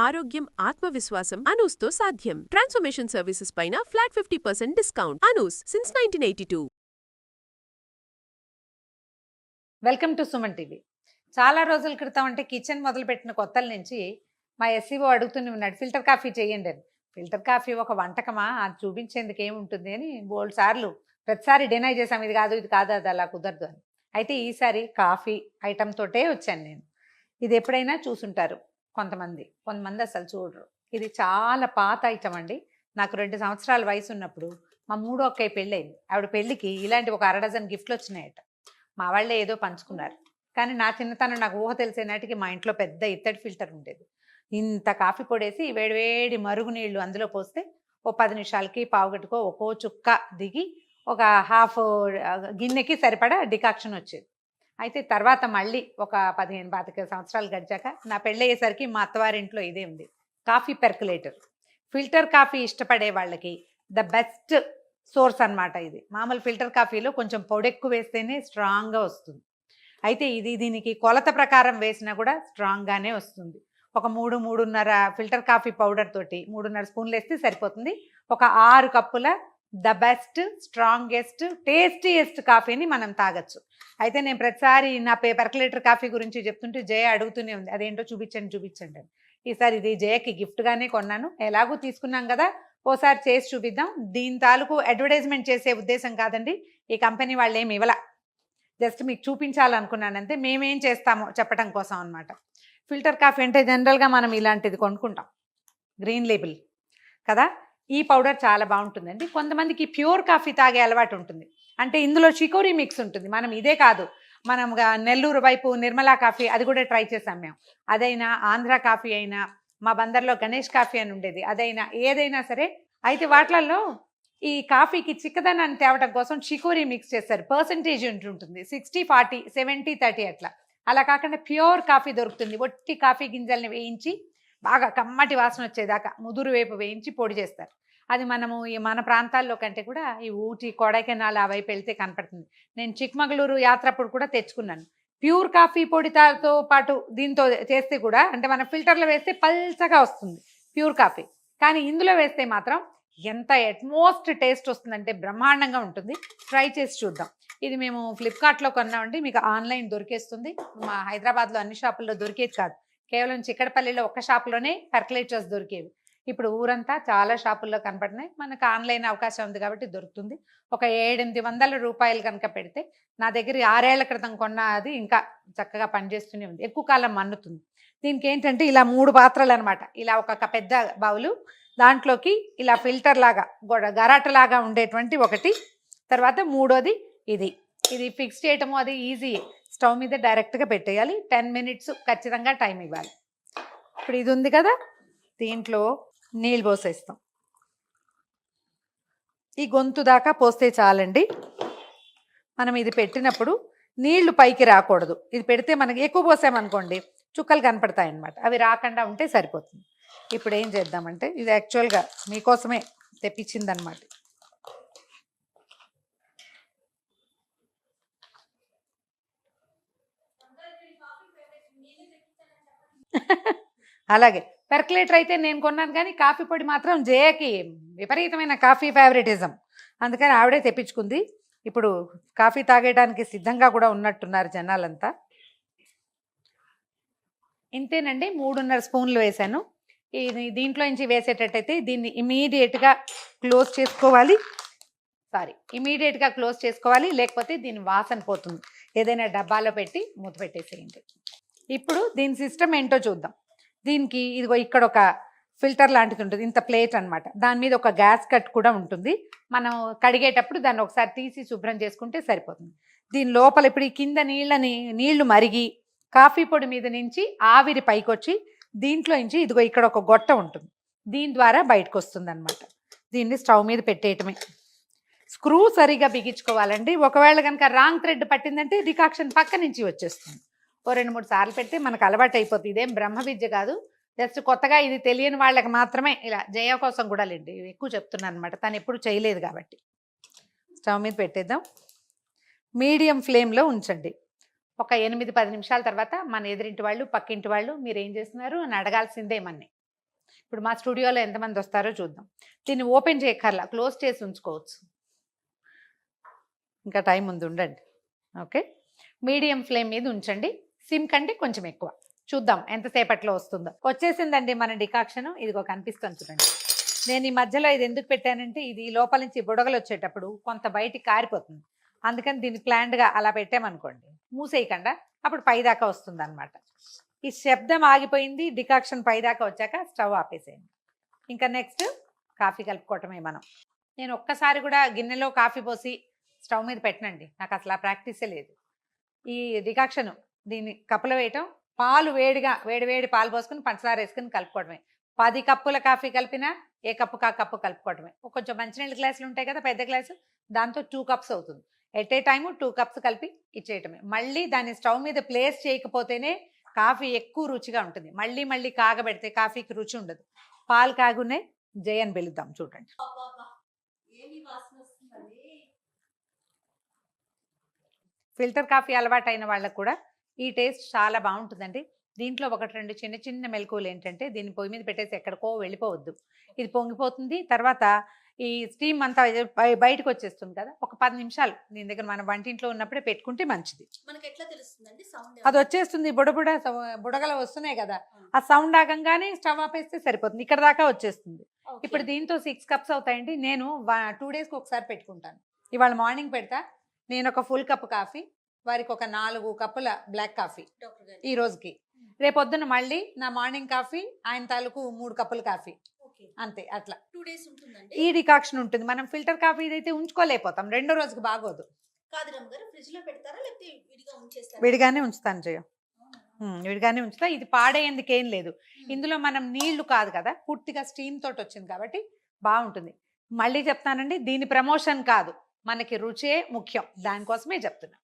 ఆరోగ్యం, ఆత్మవిశ్వాసం అనూస్తో సాధ్యం. ట్రాన్స్ఫర్మేషన్ సర్వీసెస్ పైన flat 50% discount. Anoos since 1982. Welcome to Suman TV. చాలా రోజుల క్రితం అంటే కిచెన్ మొదలుపెట్టిన కొత్తల నుంచి మా ఎస్సీఓ అడుగుతూనే ఉన్నాడు, ఫిల్టర్ కాఫీ చేయండి అని. ఫిల్టర్ కాఫీ ఒక వంటకమా, అది చూపించేందుకు ఏముంటుంది అని బోల్డ్ సార్లు ప్రతిసారి డినై చేసాం, ఇది కాదు ఇది కాదు, అది అలా కుదరదు అని. అయితే ఈసారి కాఫీ ఐటమ్ తోటే వచ్చాను నేను. ఇది ఎప్పుడైనా చూసుంటారు కొంతమంది అసలు చూడరు. ఇది చాలా పాత ఐటమ్ అండి. నాకు 2 సంవత్సరాల వయసు ఉన్నప్పుడు మా మూడో అక్కయ్య పెళ్ళయింది. ఆవిడ పెళ్ళికి ఇలాంటి ఒక 1/2 డజన్ గిఫ్ట్లు వచ్చినాయట. మా వాళ్ళే ఏదో పంచుకున్నారు. కానీ నా చిన్నతనం నాకు ఊహ తెలిసే నాటికి మా ఇంట్లో పెద్ద ఇత్తడి ఫిల్టర్ ఉండేది. ఇంత కాఫీ పొడేసి వేడివేడి మరుగు నీళ్లు అందులో పోస్తే ఓ 10 నిమిషాలకి పావుగట్టుకో ఒక్కో చుక్క దిగి ఒక హాఫ్ గిన్నెకి సరిపడా డికాక్షన్ వచ్చేది. అయితే తర్వాత మళ్ళీ ఒక 15-25 సంవత్సరాలు గడిచాక నా పెళ్ళయ్యేసరికి మా అత్తవారింట్లో ఇదే ఉంది, కాఫీ పెర్కులేటర్. ఫిల్టర్ కాఫీ ఇష్టపడే వాళ్ళకి ద బెస్ట్ సోర్స్ అనమాట. ఇది మామూలు ఫిల్టర్ కాఫీలో కొంచెం పొడెక్కు వేస్తేనే స్ట్రాంగ్గా వస్తుంది. అయితే దీనికి కొలత ప్రకారం వేసినా కూడా స్ట్రాంగ్గానే వస్తుంది. ఒక 3-3.5 ఫిల్టర్ కాఫీ పౌడర్ తోటి 3.5 స్పూన్లు వేస్తే సరిపోతుంది. ఒక 6 కప్పుల ద బెస్ట్, స్ట్రాంగెస్ట్, టేస్టీయెస్ట్ కాఫీని మనం తాగొచ్చు. అయితే నేను ప్రతిసారి నా పెర్కులేటర్ కాఫీ గురించి చెప్తుంటే జయ అడుగుతూనే ఉంది, అదేంటో చూపించండి అని. ఈసారి ఇది జయకి గిఫ్ట్గానే కొన్నాను. ఎలాగూ తీసుకున్నాం కదా, ఓసారి చేసి చూపిద్దాం. దీని తాలూకు అడ్వర్టైజ్మెంట్ చేసే ఉద్దేశం కాదండి. ఈ కంపెనీ వాళ్ళు ఏమి ఇవ్వాల, జస్ట్ మీకు చూపించాలనుకున్నానంతే. మేమేం చేస్తామో చెప్పడం కోసం అనమాట. ఫిల్టర్ కాఫీ అంటే జనరల్గా మనం ఇలాంటిది కొనుక్కుంటాం, గ్రీన్ లేబుల్ కదా. ఈ పౌడర్ చాలా బాగుంటుందండి. కొంతమందికి ప్యూర్ కాఫీ తాగే అలవాటు ఉంటుంది, అంటే ఇందులో చికోరీ మిక్స్ ఉంటుంది. మనం ఇదే కాదు, మనం నెల్లూరు వైపు నిర్మలా కాఫీ అది కూడా ట్రై చేసాం మేము. అదైనా ఆంధ్ర కాఫీ అయినా, మా బందర్లో గణేష్ కాఫీ అని ఉండేది, అదైనా ఏదైనా సరే. అయితే వాటిలలో ఈ కాఫీకి చిక్కదనాన్ని తేవడం కోసం చికోరీ మిక్స్ చేస్తారు. పర్సంటేజ్ ఉంటుంది 60-40, 70-30 అట్లా. అలా కాకుండా ప్యూర్ కాఫీ దొరుకుతుంది. ఒట్టి కాఫీ గింజల్ని వేయించి బాగా కమ్మటి వాసన వచ్చేదాకా ముదురు వేపు వేయించి పొడి చేస్తారు. అది మనము మన ప్రాంతాల్లో కంటే కూడా ఈ ఊటీ, కొడైకెనాల్ ఆ వైపు వెళ్తే కనపడుతుంది. నేను చిక్మగళూరు యాత్ర అప్పుడు కూడా తెచ్చుకున్నాను. ప్యూర్ కాఫీ పొడితో పాటు దీంతో చేస్తే కూడా, అంటే మన ఫిల్టర్లో వేస్తే పల్చగా వస్తుంది ప్యూర్ కాఫీ, కానీ ఇందులో వేస్తే మాత్రం ఎంత అట్మోస్ట్ టేస్ట్ వస్తుందంటే బ్రహ్మాండంగా ఉంటుంది. ట్రై చేసి చూద్దాం. ఇది మేము ఫ్లిప్కార్ట్లో కొన్నామండి, మీకు ఆన్లైన్ దొరికేస్తుంది. మా హైదరాబాద్లో అన్ని షాపుల్లో దొరికేది కాదు, కేవలం చిక్కడపల్లిలో ఒక్క షాపులోనే పెర్కులేటర్స్ దొరికేవి. ఇప్పుడు ఊరంతా చాలా షాపుల్లో కనపడినాయి. మనకు ఆన్లైన్ అవకాశం ఉంది కాబట్టి దొరుకుతుంది. ఒక 700-800 రూపాయలు కనుక పెడితే, నా దగ్గర 6 ఏళ్ల క్రితం కొన్న అది ఇంకా చక్కగా పనిచేస్తూనే ఉంది, ఎక్కువ కాలం మన్నుతుంది. దీనికి ఏంటంటే ఇలా 3 పాత్రలు అనమాట. ఇలా ఒక పెద్ద బౌలు, దాంట్లోకి ఇలా ఫిల్టర్ లాగా గరాటలాగా ఉండేటువంటి ఒకటి, తర్వాత మూడోది ఇది ఫిక్స్ చేయటము అది ఈజీ. స్టవ్ మీద డైరెక్ట్గా పెట్టేయాలి. 10 మినిట్స్ ఖచ్చితంగా టైం ఇవ్వాలి. ఇప్పుడు ఇది ఉంది కదా, దీంట్లో నీళ్ళు పోసేస్తాం. ఈ గొంతు దాకా పోస్తే చాలండి. మనం ఇది పెట్టినప్పుడు నీళ్లు పైకి రాకూడదు. ఇది పెడితే మనకి ఎక్కువ పోసామనుకోండి చుక్కలు కనపడతాయి అన్నమాట, అవి రాకుండా ఉంటే సరిపోతుంది. ఇప్పుడు ఏం చేద్దామంటే, ఇది యాక్చువల్గా మీకోసమే తెప్పించిందనమాట. అలాగే పెర్కులేటర్ అయితే నేను కొన్నాను, కానీ కాఫీ పొడి మాత్రం జయకి విపరీతమైన కాఫీ ఫేవరెటిజం, అందుకని ఆవిడే తెప్పించుకుంది. ఇప్పుడు కాఫీ తాగేయడానికి సిద్ధంగా కూడా ఉన్నట్టున్నారు జనాలంతా. ఇంతేనండి, 3.5 స్పూన్లు వేసాను. దీంట్లో నుంచి వేసేటట్టయితే దీన్ని ఇమీడియట్గా క్లోజ్ చేసుకోవాలి, లేకపోతే దీని వాసన పోతుంది. ఏదైనా డబ్బాలో పెట్టి మూత పెట్టేసేయండి. ఇప్పుడు దీని సిస్టమ్ ఏంటో చూద్దాం. దీనికి ఇదిగో ఇక్కడ ఒక ఫిల్టర్ లాంటిది ఉంటుంది, ఇంత ప్లేట్ అనమాట. దాని మీద ఒక గ్యాస్ కట్ కూడా ఉంటుంది. మనం కడిగేటప్పుడు దాన్ని ఒకసారి తీసి శుభ్రం చేసుకుంటే సరిపోతుంది. దీని లోపల ఇప్పుడు ఈ కింద నీళ్లు మరిగి కాఫీ పొడి మీద నుంచి ఆవిరి పైకొచ్చి దీంట్లో నుంచి ఇదిగో ఇక్కడ ఒక గొట్ట ఉంటుంది, దీని ద్వారా బయటకు వస్తుంది అనమాట. దీన్ని స్టవ్ మీద పెట్టేయటమే. స్క్రూ సరిగా బిగించుకోవాలండి. ఒకవేళ కనుక రాంగ్ థ్రెడ్ పట్టిందంటే డికాక్షన్ పక్క నుంచి వచ్చేస్తుంది. ఓ 2-3 సార్లు పెడితే మనకు అలవాటు అయిపోతుంది. ఇదేం బ్రహ్మ విద్య కాదు, జస్ట్ కొత్తగా ఇది తెలియని వాళ్ళకి మాత్రమే ఇలా. జయ కోసం కూడా లేండి, ఎక్కువ చెప్తున్నాను అనమాట, తను ఎప్పుడు చేయలేదు కాబట్టి. స్టవ్ మీద పెట్టేద్దాం. మీడియం ఫ్లేమ్లో ఉంచండి. ఒక 8-10 నిమిషాల తర్వాత మన ఎదురింటి వాళ్ళు, పక్కింటి వాళ్ళు మీరు ఏం చేస్తున్నారు అని అడగాల్సిందే మన్ని. ఇప్పుడు మా స్టూడియోలో ఎంతమంది వస్తారో చూద్దాం. దీన్ని ఓపెన్ చేయక్కర్లా, క్లోజ్ చేసి ఉంచుకోవచ్చు. ఇంకా టైం ఉంది, ఉండండి. ఓకే, మీడియం ఫ్లేమ్ మీద ఉంచండి. సిమ్ కంటే కొంచెం ఎక్కువ. చూద్దాం ఎంతసేపట్లో వస్తుందో. వచ్చేసిందండి మన డికాక్షన్. ఇదిగో కనిపిస్తుంది చూడండి. నేను ఈ మధ్యలో ఇది ఎందుకు పెట్టానంటే ఇది లోపల నుంచి బుడగలు వచ్చేటప్పుడు కొంత బయటికి కారిపోతుంది. అందుకని దీన్ని ప్లాన్డ్గా అలా పెట్టామనుకోండి, మూసేయకుండా అప్పుడు పైదాకా వస్తుంది అనమాట. ఈ శబ్దం ఆగిపోయింది, డికాక్షన్ పైదాకా వచ్చాక స్టవ్ ఆపేసేయండి. ఇంకా నెక్స్ట్ కాఫీ కలుపుకోవటమే మనం. నేను ఒక్కసారి కూడా గిన్నెలో కాఫీ పోసి స్టవ్ మీద పెట్టనండి, నాకు అసలు ఆ ప్రాక్టీసే లేదు. ఈ డికాక్షన్ దీన్ని కప్పులో వేయటం, పాలు వేడిగా వేడి పాలు పోసుకుని పంచదార వేసుకుని కలుపుకోవడమే. 10 కప్పుల కాఫీ కలిపినా ఏ కప్పుకు ఆ కప్పు కలుపుకోవడమే. కొంచెం మంచినీళ్ళ గ్లాసులు ఉంటాయి కదా, పెద్ద గ్లాసు, దాంతో 2 కప్స్ అవుతుంది. ఎట్ ఏ టైము 2 కప్స్ కలిపి ఇచ్చేయటమే. మళ్ళీ దాన్ని స్టవ్ మీద ప్లేస్ చేయకపోతేనే కాఫీ ఎక్కువ రుచిగా ఉంటుంది. మళ్ళీ కాగబెడితే కాఫీకి రుచి ఉండదు. పాలు కాగునే జయన్ పిలుద్దాం, చూడండి. ఫిల్టర్ కాఫీ అలవాటు అయిన వాళ్ళకు కూడా ఈ టేస్ట్ చాలా బాగుంటుందండి. దీంట్లో 1-2 చిన్న మెలకువలు ఏంటంటే, దీన్ని పొయ్యి మీద పెట్టేసి ఎక్కడికో వెళ్ళిపోవద్దు. ఇది పొంగిపోతుంది, తర్వాత ఈ స్టీమ్ అంతా బయటకు వచ్చేస్తుంది కదా. ఒక 10 నిమిషాలు దీని దగ్గర మన వంటింట్లో ఉన్నప్పుడే పెట్టుకుంటే మంచిది. మనకి ఎట్లా తెలుస్తుందండి సౌండ్? అది వచ్చేస్తుంది, బుడగలు వస్తున్నాయి కదా, ఆ సౌండ్ ఆగంగానే స్టవ్ ఆపేస్తే సరిపోతుంది. ఇక్కడ దాకా వచ్చేస్తుంది. ఇప్పుడు దీంతో 6 కప్స్ అవుతాయండి. నేను 2 డేస్కి ఒకసారి పెట్టుకుంటాను. ఇవాళ మార్నింగ్ పెడతా. నేను ఒక ఫుల్ కప్ కాఫీ, వారికి ఒక 4 కప్పుల బ్లాక్ కాఫీ ఈ రోజుకి. రేపొద్దున మళ్ళీ నా మార్నింగ్ కాఫీ, ఆయన తాలూకు 3 కప్పుల కాఫీ, అంతే. అట్లా 2 డేస్ ఉంటుందండి. ఈ డికాక్షన్ ఉంటుంది. మనం ఫిల్టర్ కాఫీ అయితే ఉంచుకోలేకపోతాం, రెండో రోజుకి బాగోదు. కాదు రమ్మగారు, ఫ్రిడ్జ్ లో పెడతారా లేకపోతే విడిగా ఉంచేస్తారా? విడిగానే ఉంచుతాను జయ, విడిగానే ఉంచుతా. ఇది పాడేందుకేం లేదు. ఇందులో మనం నీళ్లు కాదు కదా, పూర్తిగా స్టీమ్ తోటి వచ్చింది కాబట్టి బాగుంటుంది. మళ్ళీ చెప్తానండి, దీని ప్రమోషన్ కాదు, మనకి రుచే ముఖ్యం, దానికోసమే చెప్తున్నా.